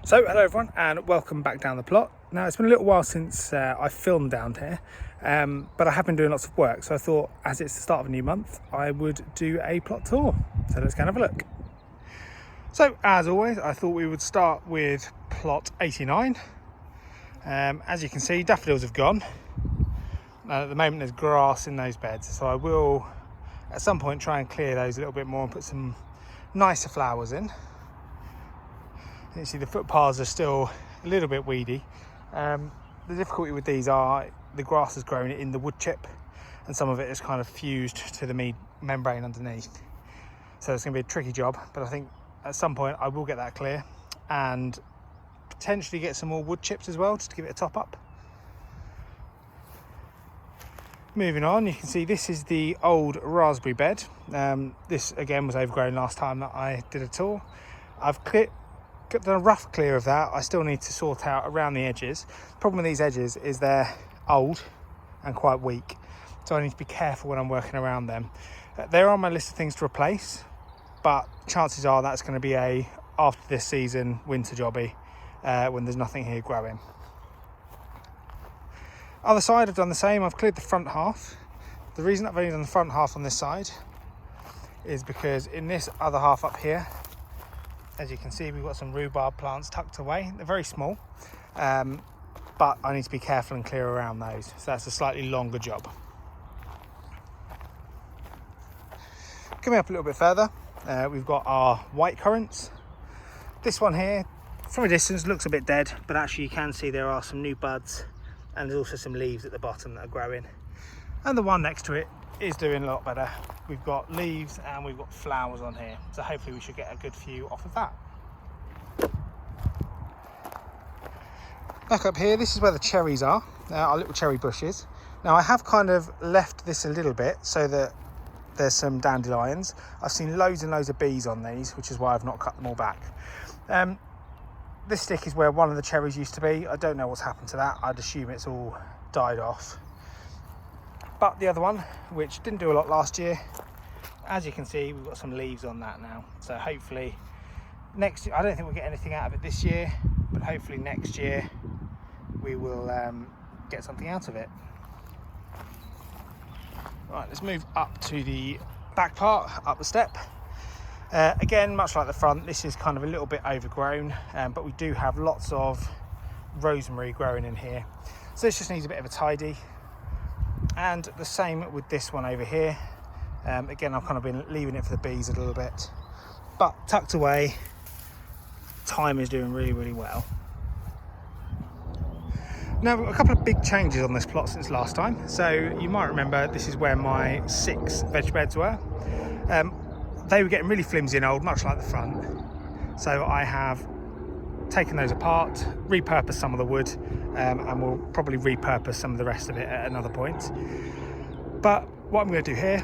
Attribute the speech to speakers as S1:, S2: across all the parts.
S1: So hello everyone and welcome back down the plot. Now it's been a little while since I filmed down here, but I have been doing lots of work, so I thought as it's the start of a new month I would do a plot tour. So let's go and have a look. So as always I thought we would start with plot 89. As you can see, daffodils have gone. At the moment there's grass in those beds, so I will at some point try and clear those a little bit more and put some nicer flowers in. You can see the footpaths are still a little bit weedy. The difficulty with these are the grass has grown in the wood chip and some of it is kind of fused to the membrane underneath. So it's going to be a tricky job, but I think at some point I will get that clear and potentially get some more wood chips as well, just to give it a top up. Moving on, you can see this is the old raspberry bed. This again was overgrown last time that I did a tour. I've done a rough clear of that. I still need to sort out around the edges. The problem with these edges is they're old and quite weak, so I need to be careful when I'm working around them. They're on my list of things to replace, but chances are that's going to be a after this season winter jobby when there's nothing here growing. Other side I've done the same. I've cleared the front half. The reason I've only done the front half on this side is because in this other half up here, as you can see, we've got some rhubarb plants tucked away. They're very small, but I need to be careful and clear around those. So that's a slightly longer job. Coming up a little bit further, we've got our white currants. This one here, from a distance, looks a bit dead, but actually you can see there are some new buds and there's also some leaves at the bottom that are growing. And the one next to it is doing a lot better. We've got leaves and we've got flowers on here, so hopefully we should get a good few off of that. Back up here, this is where the cherries are, our little cherry bushes. Now I have kind of left this a little bit so that there's some dandelions. I've seen loads and loads of bees on these, which is why I've not cut them all back. This stick is where one of the cherries used to be. I don't know what's happened to that. I'd assume it's all died off. But the other one, which didn't do a lot last year, as you can see, we've got some leaves on that now. So hopefully next year, I don't think we'll get anything out of it this year, but hopefully next year we will get something out of it. Right, let's move up to the back part, up the step. Again, much like the front, this is kind of a little bit overgrown, but we do have lots of rosemary growing in here. So this just needs a bit of a tidy. And the same with this one over here. Again, I've kind of been leaving it for the bees a little bit, but tucked away. Thyme is doing really, really well. Now, a couple of big changes on this plot since last time. So you might remember this is where my 6 veg beds were. They were getting really flimsy and old, much like the front. So I have taken those apart, repurposed some of the wood, and we'll probably repurpose some of the rest of it at another point. But what I'm going to do here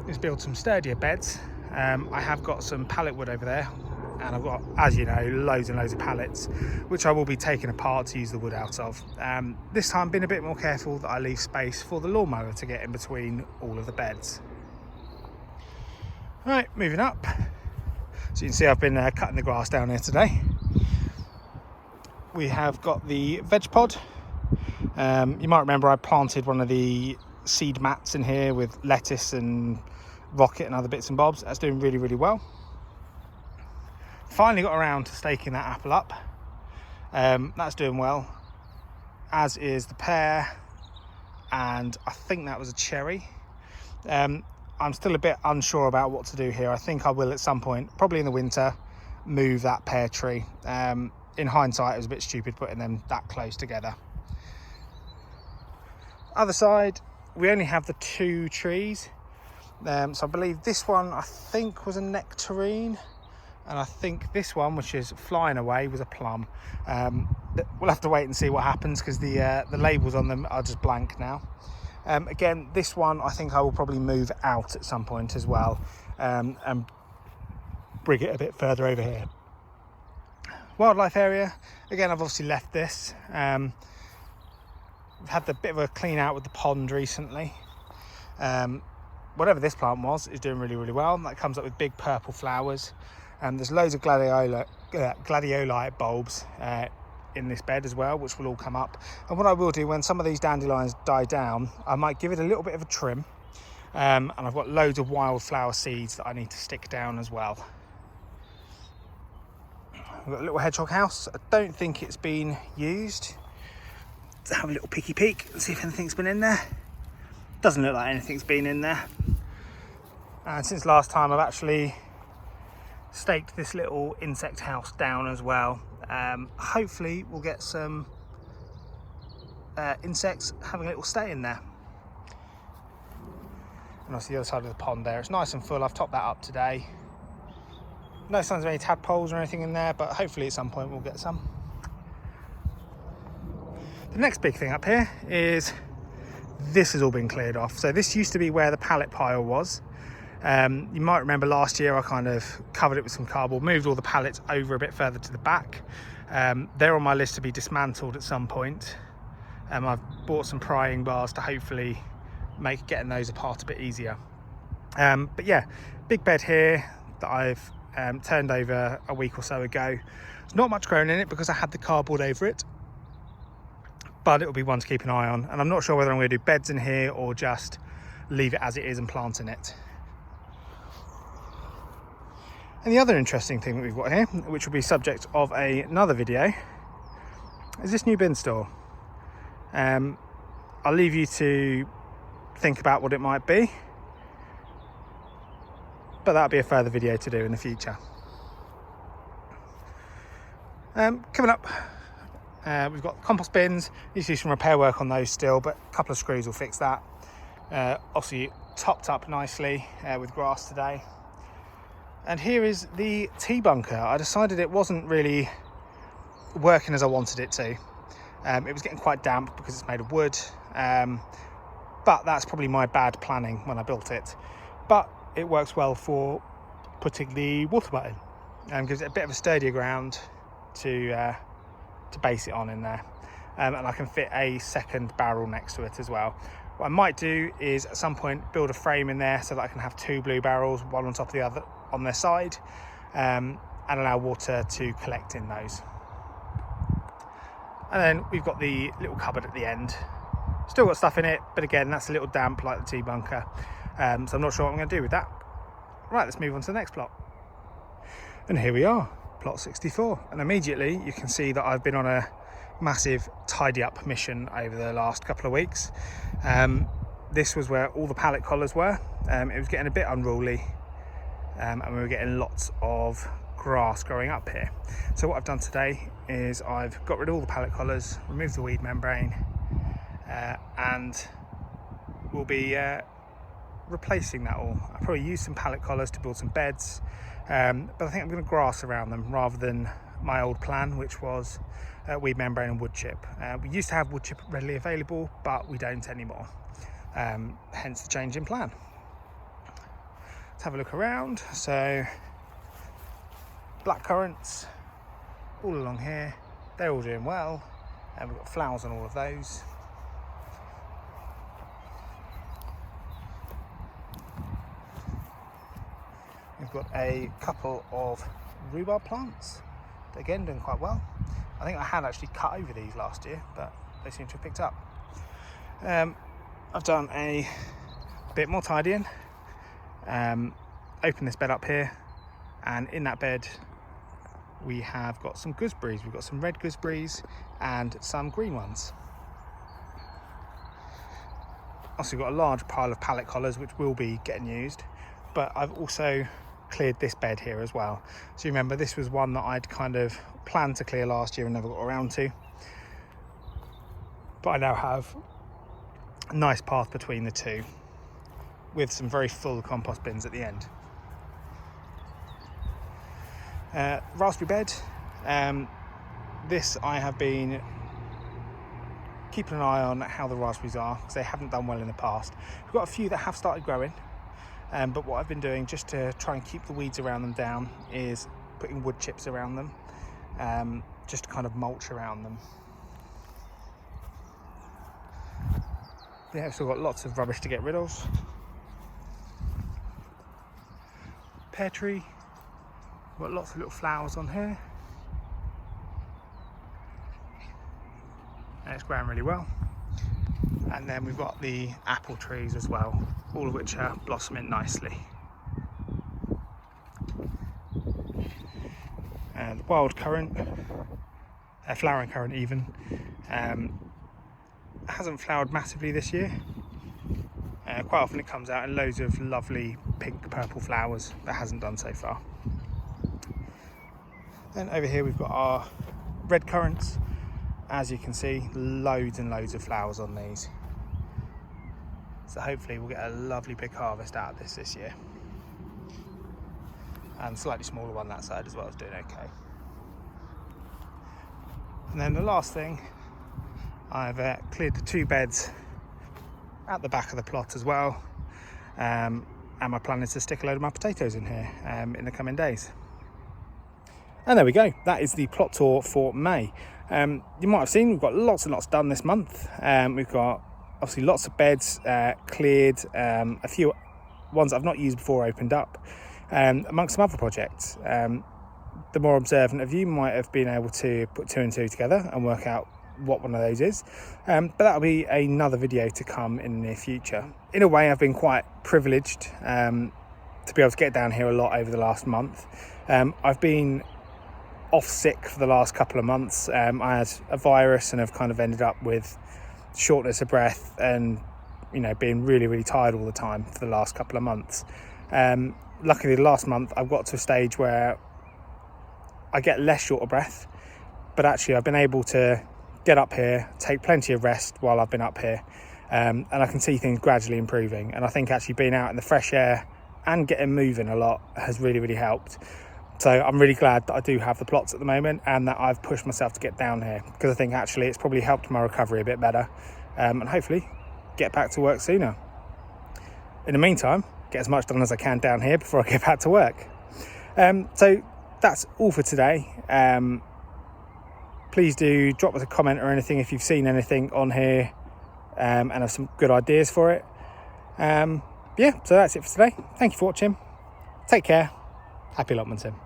S1: is build some sturdier beds. I have got some pallet wood over there, and I've got, as you know, loads and loads of pallets, which I will be taking apart to use the wood out of. This time being a bit more careful that I leave space for the lawnmower to get in between all of the beds. Right, moving up. So you can see I've been cutting the grass down here today. We have got the veg pod. You might remember I planted one of the seed mats in here with lettuce and rocket and other bits and bobs. That's doing really, really well. Finally got around to staking that apple up. That's doing well, as is the pear, and I think that was a cherry. I'm still a bit unsure about what to do here. I think I will at some point, probably in the winter, move that pear tree. In hindsight, it was a bit stupid putting them that close together. Other side, we only have the 2 trees. So I believe this one, I think, was a nectarine. And I think this one, which is flying away, was a plum. We'll have to wait and see what happens because the labels on them are just blank now. Again, this one, I think I will probably move out at some point as well, and bring it a bit further over here. Wildlife area, again, I've obviously left this. We've had a bit of a clean out with the pond recently. Whatever this plant was is doing really, really well. That comes up with big purple flowers. There's loads of gladiolite bulbs in this bed as well, which will all come up. And what I will do when some of these dandelions die down, I might give it a little bit of a trim. And I've got loads of wildflower seeds that I need to stick down as well. We've got a little hedgehog house. I don't think it's been used. Let's have a little peeky peek and see if anything's been in there. Doesn't look like anything's been in there. And since last time, I've actually staked this little insect house down as well. Hopefully we'll get some insects having a little stay in there. And also the other side of the pond there, it's nice and full. I've topped that up today. No signs of any tadpoles or anything in there, but hopefully at some point we'll get some. The next big thing up here is this has all been cleared off. So this used to be where the pallet pile was. You might remember last year I kind of covered it with some cardboard, moved all the pallets over a bit further to the back. They're on my list to be dismantled at some point. I've bought some prying bars to hopefully make getting those apart a bit easier. But yeah, big bed here that I've turned over a week or so ago. There's not much growing in it because I had the cardboard over it, but it will be one to keep an eye on. And I'm not sure whether I'm going to do beds in here or just leave it as it is and plant in it. And the other interesting thing that we've got here, which will be subject of another video, is this new bin store. I'll leave you to think about what it might be, but that'll be a further video to do in the future. Coming up, we've got compost bins. Need to do some repair work on those still, but a couple of screws will fix that. Obviously topped up nicely with grass today. And here is the tea bunker. I decided it wasn't really working as I wanted it to. It was getting quite damp because it's made of wood, but that's probably my bad planning when I built it. But it works well for putting the water butt in, gives it a bit of a sturdier ground to base it on in there. And I can fit a second barrel next to it as well. What I might do is at some point build a frame in there so that I can have two blue barrels, one on top of the other on their side, and allow water to collect in those. And then we've got the little cupboard at the end. Still got stuff in it, but again, that's a little damp like the tea bunker. So I'm not sure what I'm going to do with that. Right, let's move on to the next plot. And here we are, plot 64. And immediately you can see that I've been on a massive tidy up mission over the last couple of weeks. This was where all the pallet collars were. It was getting a bit unruly, and we were getting lots of grass growing up here. So what I've done today is I've got rid of all the pallet collars, removed the weed membrane, and we'll be replacing that all. I'll probably use some pallet collars to build some beds, but I think I'm going to grass around them rather than my old plan, which was weed membrane and wood chip. We used to have wood chip readily available, but we don't anymore, hence the change in plan. Let's have a look around. So black currants all along here, they're all doing well, and we've got flowers on all of those. We've got a couple of rhubarb plants, again doing quite well. I think I had actually cut over these last year, but they seem to have picked up. I've done a bit more tidying, opened this bed up here, and in that bed we have got some gooseberries. We've got some red gooseberries and some green ones. Also got a large pile of pallet collars which will be getting used, but I've also cleared this bed here as well. So you remember this was one that I'd kind of planned to clear last year and never got around to, but I now have a nice path between the two with some very full compost bins at the end. Raspberry bed, this I have been keeping an eye on how the raspberries are because they haven't done well in the past. We've got a few that have started growing, but what I've been doing just to try and keep the weeds around them down is putting wood chips around them, just to kind of mulch around them. Yeah, we've still got lots of rubbish to get rid of. Pear tree, We've got lots of little flowers on here. And it's growing really well. And then we've got the apple trees as well, all of which are blossoming nicely. And the wild currant, flowering currant even, hasn't flowered massively this year. Quite often it comes out in loads of lovely pink purple flowers, but hasn't done so far. Then over here we've got our red currants. As you can see, loads and loads of flowers on these. So hopefully we'll get a lovely big harvest out of this year. And slightly smaller one that side as well is doing okay. And then the last thing, I've cleared the 2 beds at the back of the plot as well. And my plan is to stick a load of my potatoes in here in the coming days. And there we go, that is the plot tour for May. You might have seen we've got lots and lots done this month. We've got obviously lots of beds cleared, a few ones I've not used before opened up, amongst some other projects. The more observant of you might have been able to put 2 and 2 together and work out what one of those is, but that'll be another video to come in the near future. In a way, I've been quite privileged to be able to get down here a lot over the last month. I've been off sick for the last couple of months. I had a virus and have kind of ended up with shortness of breath and, you know, being really, really tired all the time for the last couple of months. Luckily, the last month I've got to a stage where I get less short of breath, but actually I've been able to get up here, take plenty of rest while I've been up here, and I can see things gradually improving. And I think actually being out in the fresh air and getting moving a lot has really, really helped. So I'm really glad that I do have the plots at the moment and that I've pushed myself to get down here, because I think actually it's probably helped my recovery a bit better, and hopefully get back to work sooner. In the meantime, get as much done as I can down here before I get back to work. So that's all for today. Please do drop us a comment or anything if you've seen anything on here and have some good ideas for it. Yeah, so that's it for today. Thank you for watching. Take care. Happy allotmenting.